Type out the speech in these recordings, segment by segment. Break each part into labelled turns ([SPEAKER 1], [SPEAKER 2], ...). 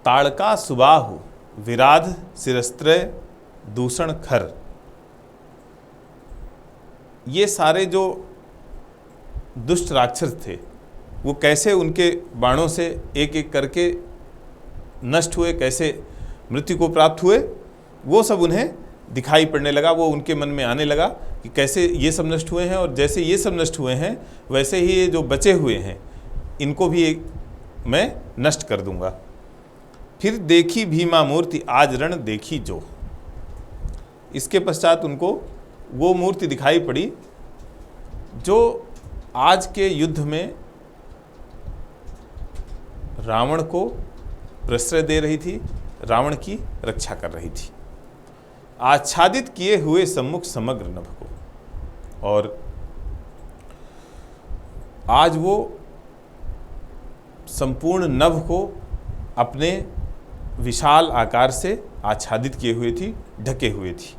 [SPEAKER 1] ताड़का सुबाहु विराध सिरस्त्रय दूषण खर, ये सारे जो दुष्ट राक्षस थे वो कैसे उनके बाणों से एक एक करके नष्ट हुए, कैसे मृत्यु को प्राप्त हुए, वो सब उन्हें दिखाई पड़ने लगा। वो उनके मन में आने लगा कि कैसे ये सब नष्ट हुए हैं, और जैसे ये सब नष्ट हुए हैं वैसे ही ये जो बचे हुए हैं इनको भी मैं नष्ट कर दूंगा। फिर देखी भीमा मूर्ति आज रण देखी जो, इसके पश्चात उनको वो मूर्ति दिखाई पड़ी जो आज के युद्ध में रावण को प्रश्रय दे रही थी, रावण की रक्षा कर रही थी। आच्छादित किए हुए सम्मुख समग्र नभ को, और आज वो संपूर्ण नभ को अपने विशाल आकार से आच्छादित किए हुए थी, ढके हुए थी।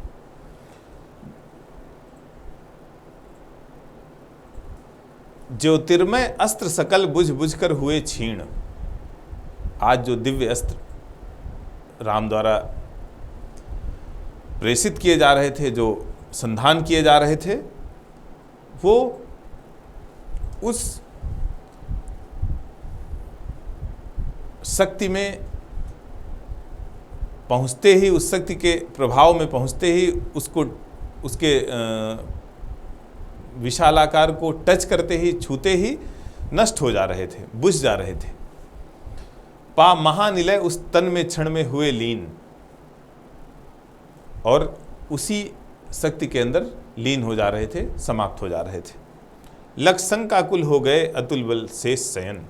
[SPEAKER 1] ज्योतिर्मय अस्त्र सकल बुझ बुझ कर हुए क्षीण, आज जो दिव्य अस्त्र राम द्वारा प्रेषित किए जा रहे थे, जो संधान किए जा रहे थे, वो उस शक्ति में पहुंचते ही, उस शक्ति के प्रभाव में पहुंचते ही उसको, उसके विशालाकार को टच करते ही, छूते ही नष्ट हो जा रहे थे, बुझ जा रहे थे। पा महानिलय उस तन में क्षण में हुए लीन, और उसी शक्ति के अंदर लीन हो जा रहे थे, समाप्त हो जा रहे थे। लक्ष शंकाकुल हो गए अतुल बल शेष शयन,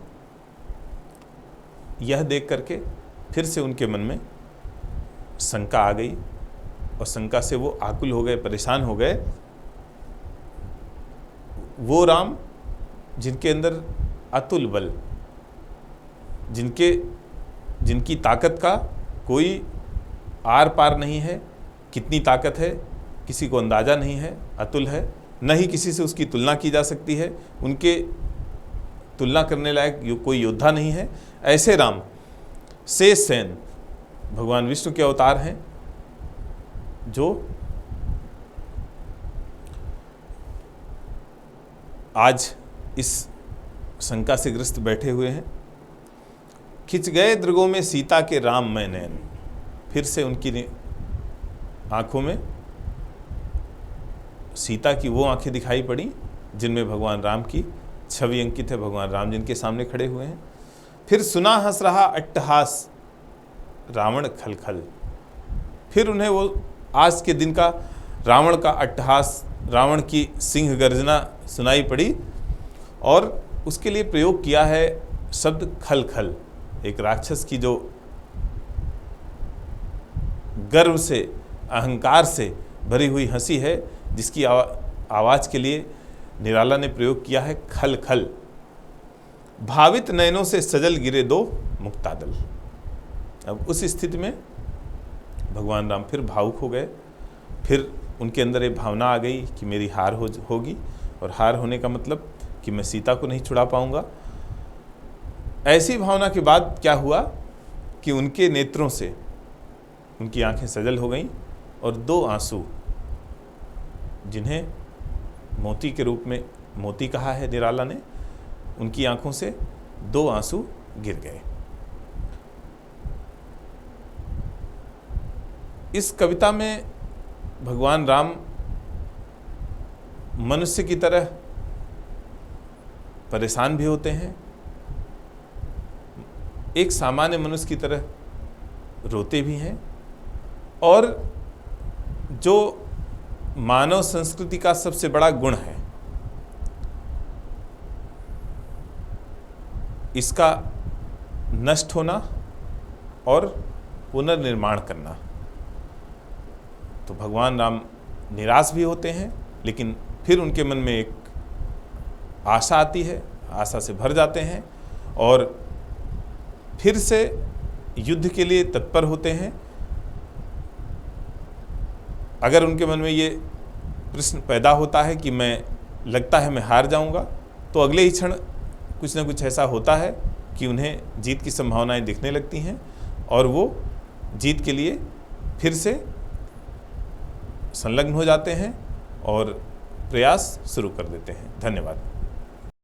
[SPEAKER 1] यह देख करके फिर से उनके मन में शंका आ गई, और शंका से वो आकुल हो गए, परेशान हो गए। वो राम जिनके अंदर अतुल बल, जिनकी ताकत का कोई आर पार नहीं है, कितनी ताकत है किसी को अंदाज़ा नहीं है, अतुल है, न ही किसी से उसकी तुलना की जा सकती है, उनके तुलना करने लायक कोई योद्धा नहीं है। ऐसे राम शेष शयन भगवान विष्णु के अवतार हैं, जो आज इस शंका से ग्रस्त बैठे हुए हैं। खिंच गए दृगों में सीता के राम मैं नयन, फिर से उनकी आंखों में सीता की वो आंखें दिखाई पड़ी जिनमें भगवान राम की छवि अंकित है, भगवान राम जिनके सामने खड़े हुए हैं। फिर सुना हंस रहा अट्टहास रावण खलखल, फिर उन्हें वो आज के दिन का रावण का अट्टहास, रावण की सिंह गर्जना सुनाई पड़ी, और उसके लिए प्रयोग किया है शब्द खलखल। एक राक्षस की जो गर्व से, अहंकार से भरी हुई हंसी है, जिसकी आवाज़ के लिए निराला ने प्रयोग किया है खल खल। भावित नयनों से सजल गिरे दो मुक्तादल। अब उस स्थिति में भगवान राम फिर भावुक हो गए, फिर उनके अंदर एक भावना आ गई कि मेरी हार होगी, और हार होने का मतलब कि मैं सीता को नहीं छुड़ा पाऊंगा। ऐसी भावना के बाद क्या हुआ कि उनके नेत्रों से उनकी आंखें सजल हो गईं, और दो आंसू, जिन्हें मोती के रूप में मोती कहा है निराला ने, उनकी आंखों से दो आंसू गिर गए। इस कविता में भगवान राम मनुष्य की तरह परेशान भी होते हैं, एक सामान्य मनुष्य की तरह रोते भी हैं, और जो मानव संस्कृति का सबसे बड़ा गुण है, इसका नष्ट होना और पुनर्निर्माण करना, तो भगवान राम निराश भी होते हैं, लेकिन फिर उनके मन में एक आशा आती है, आशा से भर जाते हैं, और फिर से युद्ध के लिए तत्पर होते हैं। अगर उनके मन में ये प्रश्न पैदा होता है कि लगता है मैं हार जाऊंगा, तो अगले ही क्षण कुछ ना कुछ ऐसा होता है कि उन्हें जीत की संभावनाएं दिखने लगती हैं, और वो जीत के लिए फिर से संलग्न हो जाते हैं और प्रयास शुरू कर देते हैं। धन्यवाद।